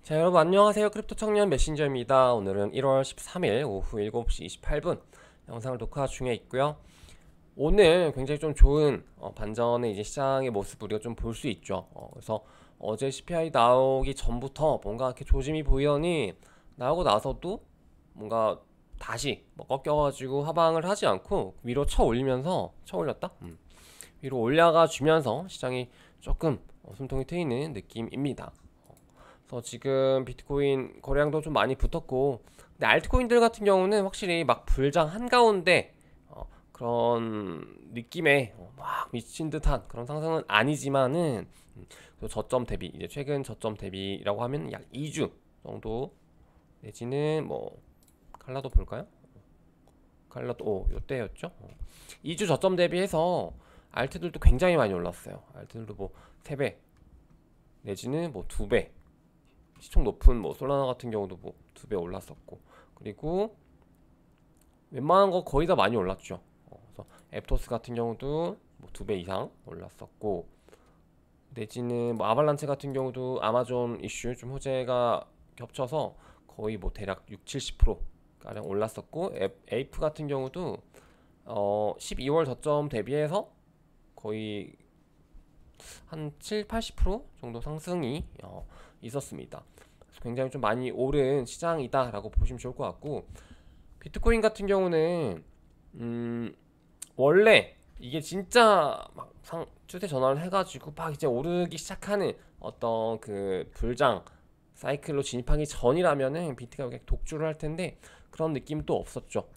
자, 여러분 안녕하세요. 크립토 청년 메신저입니다. 오늘은 1월 13일 오후 7시 28분 영상을 녹화 중에 있고요. 오늘 굉장히 좀 좋은 반전의 이제 시장의 모습 우리가 좀 볼 수 있죠. 그래서 어제 CPI 나오기 전부터 뭔가 이렇게 조짐이 보이더니 나오고 나서도 뭔가 다시 뭐 꺾여가지고 하방을 하지 않고 위로 쳐 올리면서 쳐 올렸다. 위로 올라가 주면서 시장이 조금 숨통이 트이는 느낌입니다. 그래서 지금 비트코인 거래량도 좀 많이 붙었고, 근데 알트코인들 같은 경우는 확실히 막 불장 한가운데 그런 느낌의 막 미친 듯한 그런 상승은 아니지만은 또 저점 대비, 이제 최근 저점 대비라고 하면 약 2주 정도 내지는 뭐 칼라도 볼까요? 칼라도 요때였죠. 2주 저점 대비해서 알트들도 굉장히 많이 올랐어요. 알트들도 뭐 3배 내지는 뭐 2배, 시총 높은 뭐 솔라나 같은 경우도 뭐 2배 올랐었고, 그리고 웬만한 거 거의 다 많이 올랐죠. 그래서 앱토스 같은 경우도 뭐 2배 이상 올랐었고, 내지는 뭐 아발란체 같은 경우도 아마존 이슈 좀 호재가 겹쳐서 거의 뭐 대략 6, 70% 가량 올랐었고, 에이프 같은 경우도 12월 저점 대비해서 거의 한 7, 80% 정도 상승이 있었습니다. 그래서 굉장히 좀 많이 오른 시장이다라고 보시면 좋을 것 같고, 비트코인 같은 경우는 원래 이게 진짜 막 추세 전환을 해가지고 막 이제 오르기 시작하는 어떤 그 불장 사이클로 진입하기 전이라면은 비트가 그냥 독주를 할 텐데 그런 느낌 또 없었죠.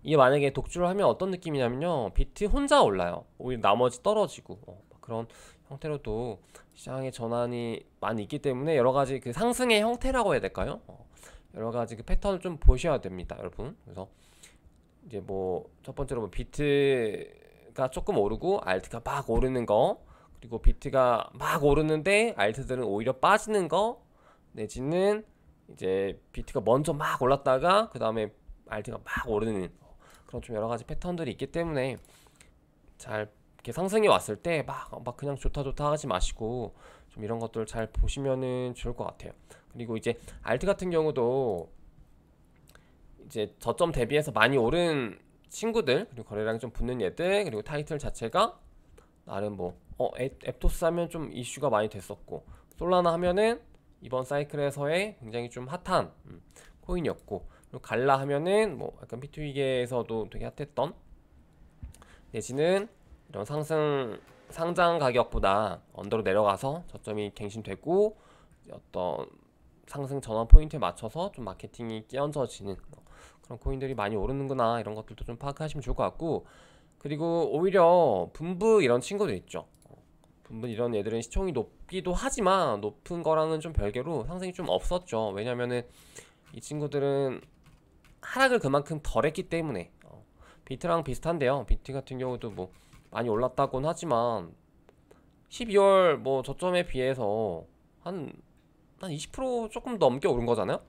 이게 만약에 독주를 하면 어떤 느낌이냐면요, 비트 혼자 올라요. 오히려 나머지 떨어지고 그런 형태로도 시장의 전환이 많이 있기 때문에 여러가지 그 상승의 형태라고 해야 될까요? 여러가지 그 패턴을 좀 보셔야 됩니다, 여러분. 그래서 이제 뭐 첫 번째로 뭐 비트가 조금 오르고 알트가 막 오르는 거, 그리고 비트가 막 오르는데 알트들은 오히려 빠지는 거, 내지는 이제 비트가 먼저 막 올랐다가 그 다음에 알트가 막 오르는 그런 좀 여러 가지 패턴들이 있기 때문에 잘 이렇게 상승이 왔을 때 막 그냥 좋다 좋다 하지 마시고 좀 이런 것들 잘 보시면은 좋을 것 같아요. 그리고 이제 알트 같은 경우도 이제 저점 대비해서 많이 오른 친구들, 그리고 거래량이 좀 붙는 얘들, 그리고 타이틀 자체가 나름 뭐 앱토스 하면 좀 이슈가 많이 됐었고, 솔라나 하면은 이번 사이클에서의 굉장히 좀 핫한 코인이었고, 그리고 갈라 하면은 뭐 약간 비트위계에서도 되게 핫했던, 내지는 이런 상장 가격보다 언더로 내려가서 저점이 갱신되고 어떤 상승 전환 포인트에 맞춰서 좀 마케팅이 끼얹어지는 그런 코인들이 많이 오르는구나, 이런 것들도 좀 파악하시면 좋을 것 같고, 그리고 오히려 분부 이런 친구들 있죠. 분부 이런 애들은 시총이 높기도 하지만 높은 거랑은 좀 별개로 상승이 좀 없었죠. 왜냐면은 이 친구들은 하락을 그만큼 덜 했기 때문에. 비트랑 비슷한데요. 비트 같은 경우도 뭐 많이 올랐다곤 하지만 12월 뭐 저점에 비해서 한 20% 조금 넘게 오른 거잖아요.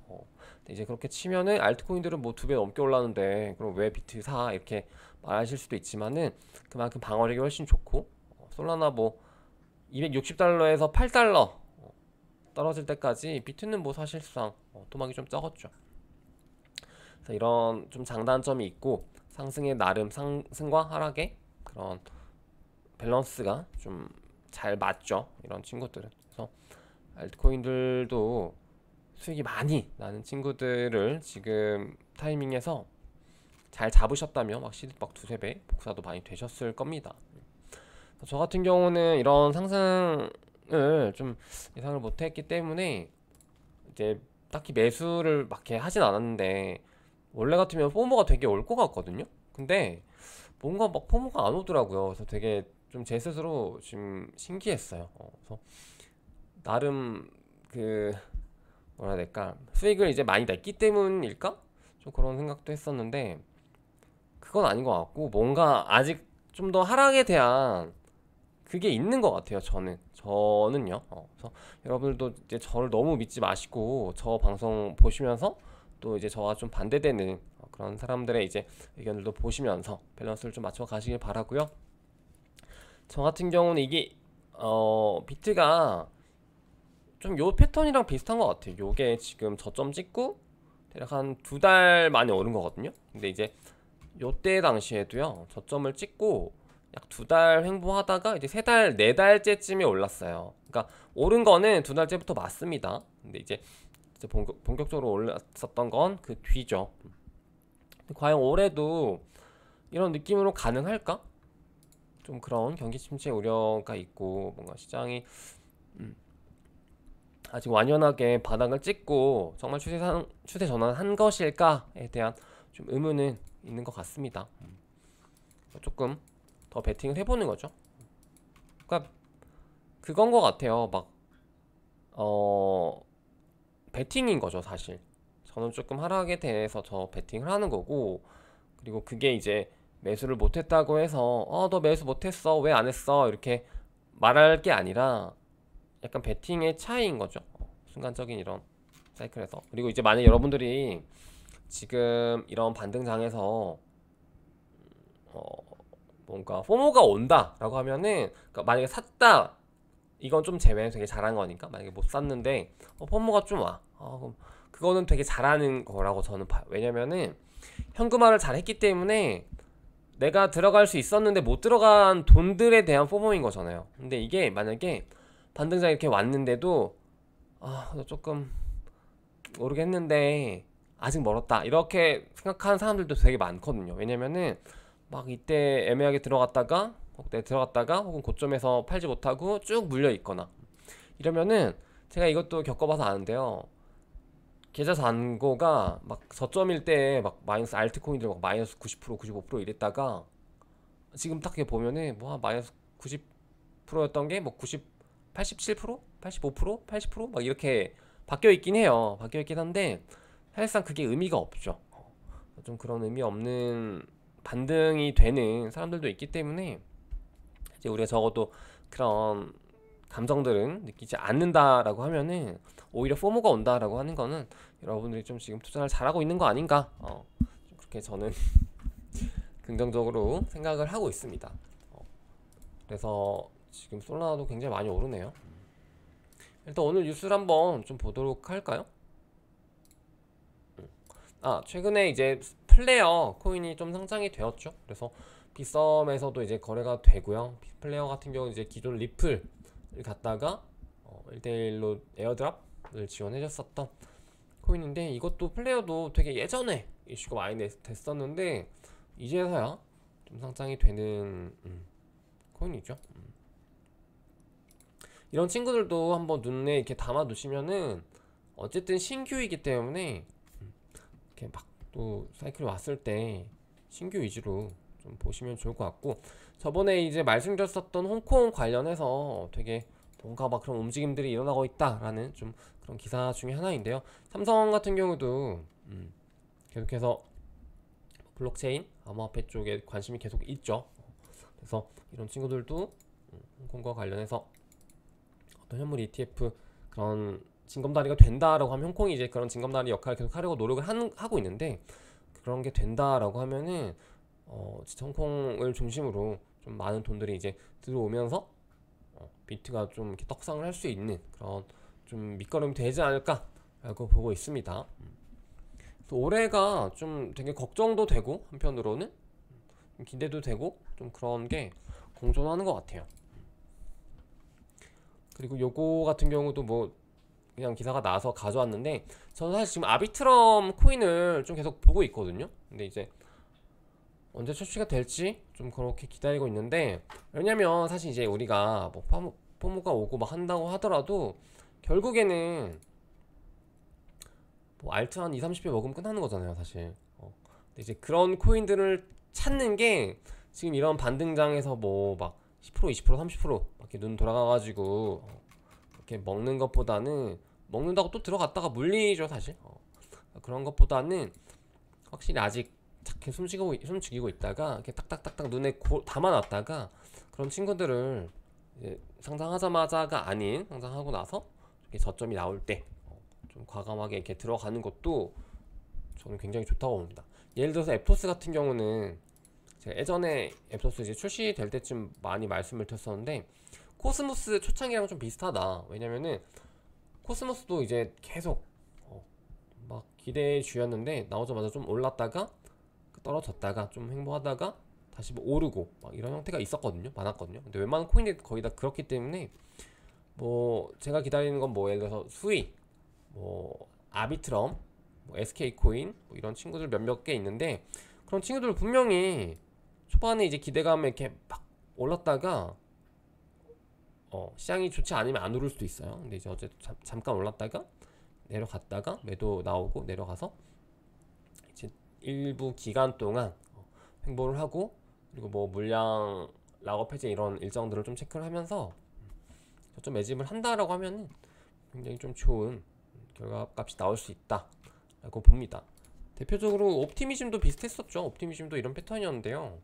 근데 이제 그렇게 치면은 알트코인들은 뭐 2배 넘게 올랐는데 그럼 왜 비트 사, 이렇게 말하실 수도 있지만은 그만큼 방어력이 훨씬 좋고, 솔라나 뭐 260달러에서 8달러 떨어질 때까지 비트는 뭐 사실상 토막이 좀 적었죠. 그래서 이런 좀 장단점이 있고, 상승의 나름 상승과 하락의 그런 밸런스가 좀 잘 맞죠, 이런 친구들은. 그래서 알트코인들도 수익이 많이 나는 친구들을 지금 타이밍에서 잘 잡으셨다면 확실히 막 두세 배 복사도 많이 되셨을 겁니다. 저 같은 경우는 이런 상승을 좀 예상을 못했기 때문에 이제 딱히 매수를 막 이렇게 하진 않았는데, 원래 같으면 포모가 되게 올 것 같거든요. 근데 뭔가 막 포모가 안 오더라고요. 그래서 되게 좀 제 스스로 지금 신기했어요. 그래서 나름 그 뭐라 해야 될까, 수익을 이제 많이 냈기 때문일까? 좀 그런 생각도 했었는데 그건 아닌 것 같고, 뭔가 아직 좀 더 하락에 대한 그게 있는 것 같아요. 저는요. 그래서 여러분들도 이제 저를 너무 믿지 마시고 저 방송 보시면서 또 이제 저와 좀 반대되는 그런 사람들의 이제 의견들도 보시면서 밸런스를 좀 맞춰 가시길 바라고요. 저 같은 경우는 이게 비트가 좀 요 패턴이랑 비슷한 것 같아요. 요게 지금 저점 찍고 대략 한 2달 만에 오른 거거든요. 근데 이제 요때 당시에도요, 저점을 찍고 약 2달 횡보하다가 이제 3달, 4달째쯤에 올랐어요. 그러니까 오른 거는 2달째부터 맞습니다. 근데 이제 본격적으로 올랐었던 건 그 뒤죠. 과연 올해도 이런 느낌으로 가능할까? 좀 그런 경기 침체 우려가 있고, 뭔가 시장이 아직 완연하게 바닥을 찍고 정말 추세 전환한 것일까에 대한 좀 의문은 있는 것 같습니다. 조금 더 베팅을 해보는 거죠. 그러니까 그건 것 같아요. 막 베팅인 거죠, 사실. 저는 조금 하락에 대해서 저 베팅을 하는 거고, 그리고 그게 이제 매수를 못했다고 해서 너 매수 못했어, 왜 안 했어, 이렇게 말할 게 아니라 약간 베팅의 차이인 거죠. 순간적인 이런 사이클에서. 그리고 이제 만약 여러분들이 지금 이런 반등장에서 뭔가 포모가 온다 라고 하면은, 그러니까 만약에 샀다, 이건 좀 제외, 되게 잘한 거니까. 만약에 못 샀는데 포모가 좀 와, 그럼 그거는 되게 잘하는 거라고 저는 봐요. 왜냐면은 현금화를 잘했기 때문에 내가 들어갈 수 있었는데 못 들어간 돈들에 대한 포모인 거잖아요. 근데 이게 만약에 반등장 이렇게 왔는데도 조금 모르겠는데 아직 멀었다, 이렇게 생각하는 사람들도 되게 많거든요. 왜냐면은 막 이때 애매하게 들어갔다가 혹은 고점에서 팔지 못하고 쭉 물려 있거나 이러면은, 제가 이것도 겪어봐서 아는데요, 계좌 잔고가 막 저점일 때 막 마이너스, 알트코인들 막 마이너스 90% 95% 이랬다가 지금 딱 보면은 뭐 마이너스 90%였던 게 뭐 90, 87%? 85%? 80%? 막 이렇게 바뀌어 있긴 해요. 바뀌어 있긴 한데 사실상 그게 의미가 없죠. 좀 그런 의미 없는 반등이 되는 사람들도 있기 때문에 이제 우리가 적어도 그런 감정들은 느끼지 않는다라고 하면은, 오히려 포모가 온다라고 하는 거는 여러분들이 좀 지금 투자를 잘하고 있는 거 아닌가, 그렇게 저는 긍정적으로 생각을 하고 있습니다. 그래서 지금 솔라나도 굉장히 많이 오르네요. 일단 오늘 뉴스를 한번 좀 보도록 할까요? 최근에 이제 플레어 코인이 좀 상장이 되었죠. 그래서 빗썸에서도 이제 거래가 되고요. 플레어 같은 경우는 이제 기존 리플을 갖다가 1대1로 에어드랍을 지원해줬었던 코인인데, 이것도 플레어도 되게 예전에 이슈가 많이 됐었는데 이제서야 좀 상장이 되는 코인이죠. 이런 친구들도 한번 눈에 이렇게 담아 두시면은, 어쨌든 신규이기 때문에 이렇게 막 또 사이클이 왔을 때 신규 위주로 좀 보시면 좋을 것 같고, 저번에 이제 말씀드렸었던 홍콩 관련해서 되게 뭔가 막 그런 움직임들이 일어나고 있다라는 좀 그런 기사 중에 하나인데요. 삼성 같은 경우도 계속해서 블록체인, 암호화폐 쪽에 관심이 계속 있죠. 그래서 이런 친구들도 홍콩과 관련해서 어떤 현물 ETF 그런 징검다리가 된다라고 하면, 홍콩이 이제 그런 징검다리 역할을 계속 하려고 노력을 하고 있는데, 그런 게 된다라고 하면은 진짜 홍콩을 중심으로 좀 많은 돈들이 이제 들어오면서 비트가 좀 이렇게 떡상을 할 수 있는 그런 좀 밑거름이 되지 않을까라고 보고 있습니다. 또 올해가 좀 되게 걱정도 되고 한편으로는 좀 기대도 되고 좀 그런 게 공존하는 것 같아요. 그리고 요거 같은 경우도 뭐 그냥 기사가 나와서 가져왔는데, 저는 사실 지금 아비트럼 코인을 좀 계속 보고 있거든요. 근데 이제 언제 출시가 될지 좀 그렇게 기다리고 있는데, 왜냐면 사실 이제 우리가 뭐 포모가 오고 막 한다고 하더라도 결국에는 뭐 알트 한 20-30배 먹으면 끝나는 거잖아요, 사실. 근데 이제 그런 코인들을 찾는 게, 지금 이런 반등장에서 뭐 막 10%, 20%, 30% 이렇게 눈 돌아가가지고 이렇게 먹는 것보다는, 먹는다고 또 들어갔다가 물리죠, 사실. 그런 것보다는 확실히 아직 착해 숨죽이고 있다가 이렇게 딱딱딱딱 눈에 담아놨다가, 그런 친구들을 이제 상장하자마자가 아닌 상장하고 나서 이렇게 저점이 나올 때 좀 과감하게 이렇게 들어가는 것도 저는 굉장히 좋다고 봅니다. 예를 들어서 앱토스 같은 경우는 제가 예전에 앱토스 이제 출시될 때쯤 많이 말씀을 드렸었는데, 코스모스 초창기랑 좀 비슷하다. 왜냐면은 코스모스도 이제 계속 막 기대의 주였는데 나오자마자 좀 올랐다가 떨어졌다가 좀 횡보하다가 다시 뭐 오르고 막 이런 형태가 있었거든요. 많았거든요. 근데 웬만한 코인들이 거의 다 그렇기 때문에 뭐 제가 기다리는 건 뭐 예를 들어서 수익, 뭐 아비트럼, 뭐 SK 코인 뭐 이런 친구들 몇몇 개 있는데 그런 친구들 분명히 초반에 이제 기대감에 이렇게 막 올랐다가 시장이 좋지 않으면 안 오를 수도 있어요. 근데 이제 어쨌든 잠깐 올랐다가 내려갔다가 매도 나오고 내려가서 이제 일부 기간 동안 횡보를 하고 그리고 뭐 물량 락업 해제 이런 일정들을 좀 체크를 하면서 저점 매집을 한다라고 하면은 굉장히 좀 좋은 결과값이 나올 수 있다라고 봅니다. 대표적으로 옵티미즘도 비슷했었죠. 옵티미즘도 이런 패턴이었는데요.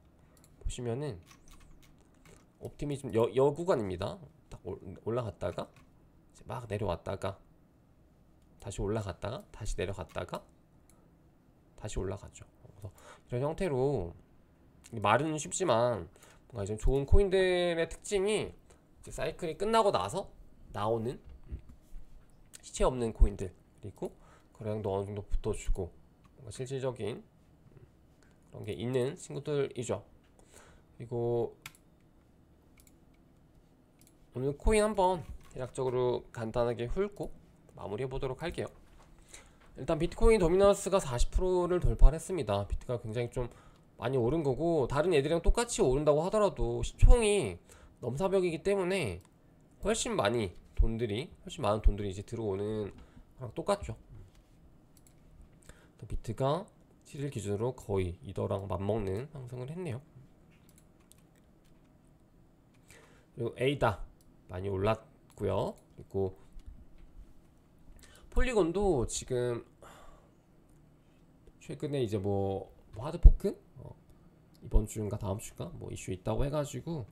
보시면은 옵티미즘 여 구간입니다. 딱 올라갔다가 이제 막 내려왔다가 다시 올라갔다가 다시 내려갔다가 다시 올라갔죠. 그래서 이런 형태로 말은 쉽지만 뭔가 이제 좋은 코인들의 특징이 이제 사이클이 끝나고 나서 나오는 시체 없는 코인들 그리고 거래량도 어느 정도 붙어주고 뭔가 실질적인 그런 게 있는 친구들이죠. 그리고 오늘 코인 한번 대략적으로 간단하게 훑고 마무리해 보도록 할게요. 일단 비트코인 도미넌스가 40%를 돌파했습니다. 비트가 굉장히 좀 많이 오른 거고 다른 애들이랑 똑같이 오른다고 하더라도 시총이 넘사벽이기 때문에 훨씬 많은 돈들이 이제 들어오는 거랑 똑같죠. 비트가 7일 기준으로 거의 이더랑 맞먹는 상승을 했네요. 그리고 에이다 많이 올랐고요. 그리고 폴리곤도 지금 최근에 이제 뭐 하드포크 이번 주인가 다음 주인가 뭐 이슈 있다고 해가지고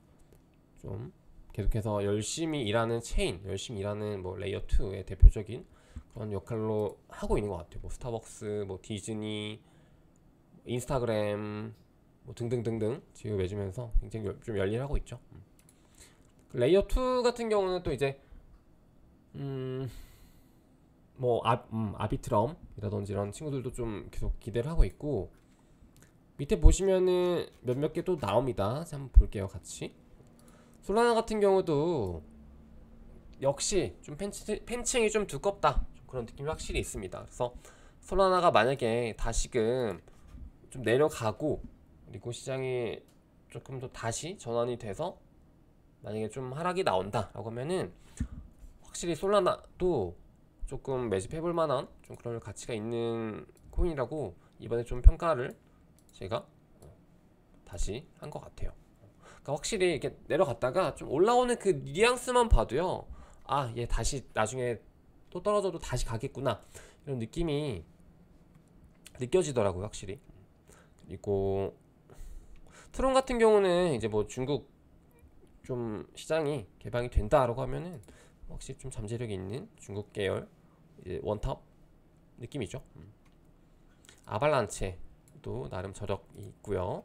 좀 계속해서 열심히 일하는 체인, 열심히 일하는 뭐 레이어 2의 대표적인 그런 역할로 하고 있는 것 같아요. 뭐 스타벅스, 뭐 디즈니, 인스타그램 뭐 등등등등 지금 맺으면서 굉장히 좀 열일하고 있죠. 레이어 2 같은 경우는 또 이제 뭐 아비트럼이라든지 이런 친구들도 좀 계속 기대를 하고 있고 밑에 보시면은 몇몇 개 또 나옵니다. 한번 볼게요 같이. 솔라나 같은 경우도 역시 좀 팬층이 좀 두껍다 그런 느낌이 확실히 있습니다. 그래서 솔라나가 만약에 다시금 좀 내려가고 그리고 시장이 조금 더 다시 전환이 돼서 만약에 좀 하락이 나온다 라고 하면은 확실히 솔라나도 조금 매집해볼 만한 좀 그런 가치가 있는 코인이라고 이번에 좀 평가를 제가 다시 한 것 같아요. 그러니까 확실히 이렇게 내려갔다가 좀 올라오는 그 뉘앙스만 봐도요, 아, 얘 다시 나중에 또 떨어져도 다시 가겠구나 이런 느낌이 느껴지더라고요, 확실히. 그리고 트론 같은 경우는 이제 뭐 중국 좀 시장이 개방이 된다라고 하면은 확실히 좀 잠재력이 있는 중국 계열 이제 원탑 느낌이죠. 아발란체도 나름 저력이 있고요.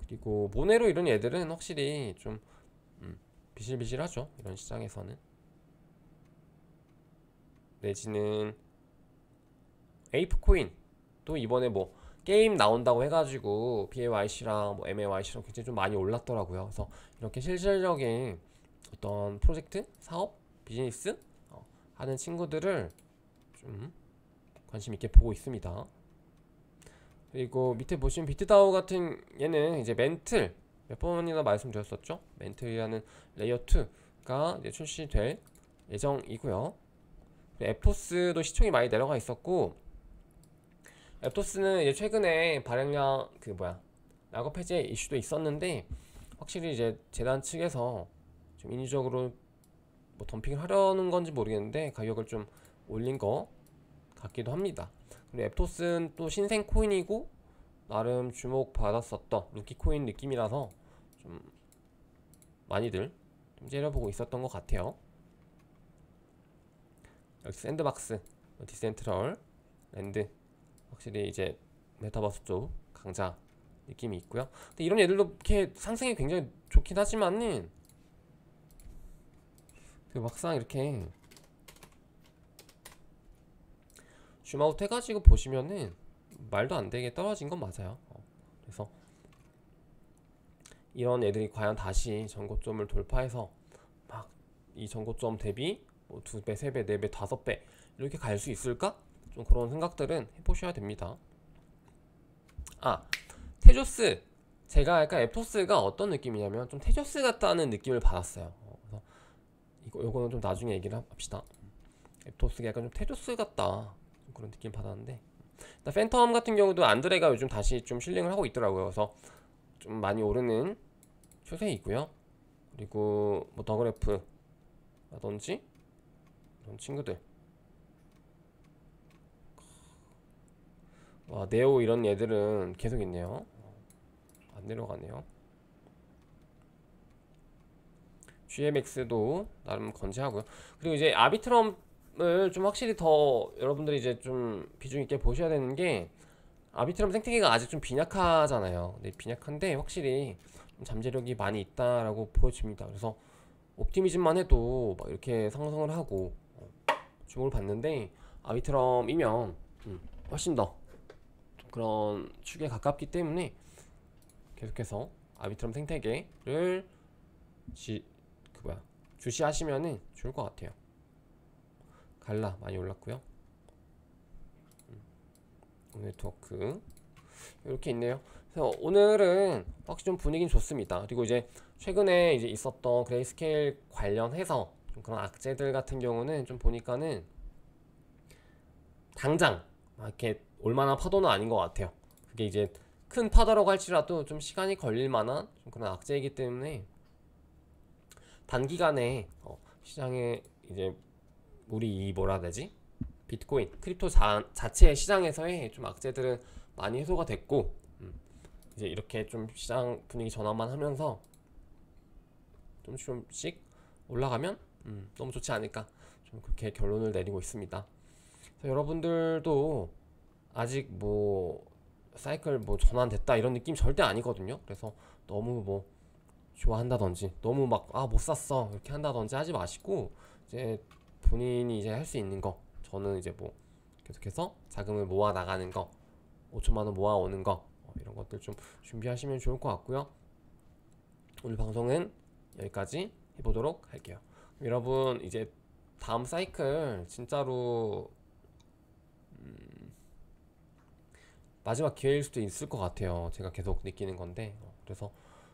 그리고 모네로 이런 애들은 확실히 좀 비실비실하죠. 이런 시장에서는. 내지는 에이프코인 또 이번에 뭐 게임 나온다고 해가지고 BAYC랑 뭐 MAYC랑 굉장히 좀 많이 올랐더라고요. 그래서 이렇게 실질적인 어떤 프로젝트, 사업, 비즈니스 하는 친구들을 좀 관심 있게 보고 있습니다. 그리고 밑에 보시면 비트다오 같은 얘는 이제 멘틀 몇 번이나 말씀드렸었죠. 멘틀이라는 레이어 2가 이제 출시될 예정이고요. 에포스도 시총이 많이 내려가 있었고 에포스는 이제 최근에 발행량 락업 해제 이슈도 있었는데 확실히 이제 재단 측에서 좀 인위적으로 뭐 덤핑을 하려는 건지 모르겠는데 가격을 좀 올린 것 같기도 합니다. 그리고 에포스는 또 신생 코인이고 나름 주목받았었던 루키 코인 느낌이라서 좀 많이들 좀 째려보고 있었던 것 같아요. 여기 샌드박스, 디센트럴, 랜드 확실히 이제 메타버스 쪽 강자 느낌이 있고요. 근데 이런 애들도 이렇게 상승이 굉장히 좋긴 하지만은 그 막상 이렇게 줌아웃 해가지고 보시면은 말도 안 되게 떨어진 건 맞아요. 그래서 이런 애들이 과연 다시 전고점을 돌파해서 막 이 전고점 대비 뭐 2배, 3배, 4배, 5배 이렇게 갈 수 있을까? 좀 그런 생각들은 해보셔야 됩니다. 아, 테조스. 제가 약간 에토스가 어떤 느낌이냐면 좀 테조스 같다는 느낌을 받았어요. 그래서 요거는 좀 나중에 얘기를 합시다. 에토스가 약간 좀 테조스 같다, 좀 그런 느낌 받았는데, 일단 팬텀 같은 경우도 안드레가 요즘 다시 좀 실링을 하고 있더라고요. 그래서 좀 많이 오르는 추세이고요. 그리고 뭐 더그래프라든지 이런 친구들, 와, 네오 이런 얘들은 계속 있네요. 안 내려가네요. GMX도 나름 건재하고요. 그리고 이제 아비트럼을 좀 확실히 더 여러분들이 이제 좀 비중 있게 보셔야 되는 게, 아비트럼 생태계가 아직 좀 빈약하잖아요. 근데 빈약한데 확실히 좀 잠재력이 많이 있다라고 보여집니다. 그래서 옵티미즘만 해도 막 이렇게 상승을 하고 주목을 받는데, 아비트럼이면 훨씬 더 그런 축에 가깝기 때문에 계속해서 아비트럼 생태계를 주시하시면은 좋을 것 같아요. 갈라 많이 올랐고요. 네트워크 이렇게 있네요. 그래서 오늘은 확실히 좀 분위기는 좋습니다. 그리고 이제 최근에 이제 있었던 그레이스케일 관련해서 좀 그런 악재들 같은 경우는 좀 보니까는 당장 막 이렇게 올만한 파도는 아닌 것 같아요. 그게 이제 큰 파도라고 할지라도 좀 시간이 걸릴 만한 좀 그런 악재이기 때문에 단기간에 시장에 이제 우리 이 뭐라 해야 되지? 비트코인, 크립토 자체의 시장에서의 좀 악재들은 많이 해소가 됐고, 이제 이렇게 좀 시장 분위기 전환만 하면서 좀씩 올라가면 너무 좋지 않을까, 좀 그렇게 결론을 내리고 있습니다. 그래서 여러분들도 아직 뭐 사이클 뭐 전환됐다 이런 느낌 절대 아니거든요. 그래서 너무 뭐 좋아한다든지 너무 막 아 못 샀어 이렇게 한다든지 하지 마시고, 이제 본인이 이제 할 수 있는 거, 저는 이제 뭐 계속해서 자금을 모아 나가는 거, 5천만원 모아 오는 거, 이런 것들 좀 준비하시면 좋을 것 같고요. 오늘 방송은 여기까지 해보도록 할게요. 여러분 이제 다음 사이클 진짜로 마지막 기회일 수도 있을 것 같아요. 제가 계속 느끼는 건데, 그래서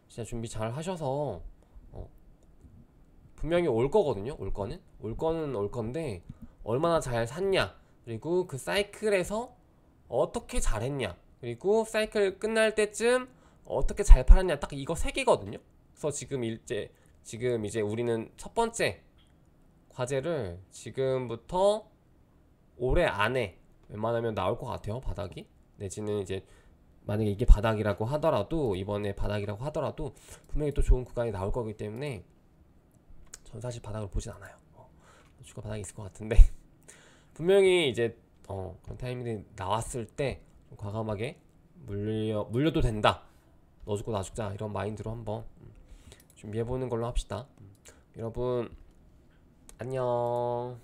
진짜 준비 잘 하셔서 분명히 올 거거든요. 올 거는 올 건데 얼마나 잘 샀냐, 그리고 그 사이클에서 어떻게 잘했냐, 그리고 사이클 끝날 때쯤 어떻게 잘 팔았냐, 딱 이거 세 개거든요. 그래서 지금 이제 우리는 첫 번째 과제를 지금부터 올해 안에 웬만하면 나올 것 같아요. 바닥이, 내지는 이제 만약에 이게 바닥이라고 하더라도, 이번에 바닥이라고 하더라도 분명히 또 좋은 구간이 나올 거기 때문에 전 사실 바닥을 보진 않아요. 주가 바닥이 있을 것 같은데 분명히 이제 그런 타이밍이 나왔을 때 좀 과감하게 물려도 된다, 너 죽고 나 죽자 이런 마인드로 한번 준비해보는 걸로 합시다. 여러분 안녕.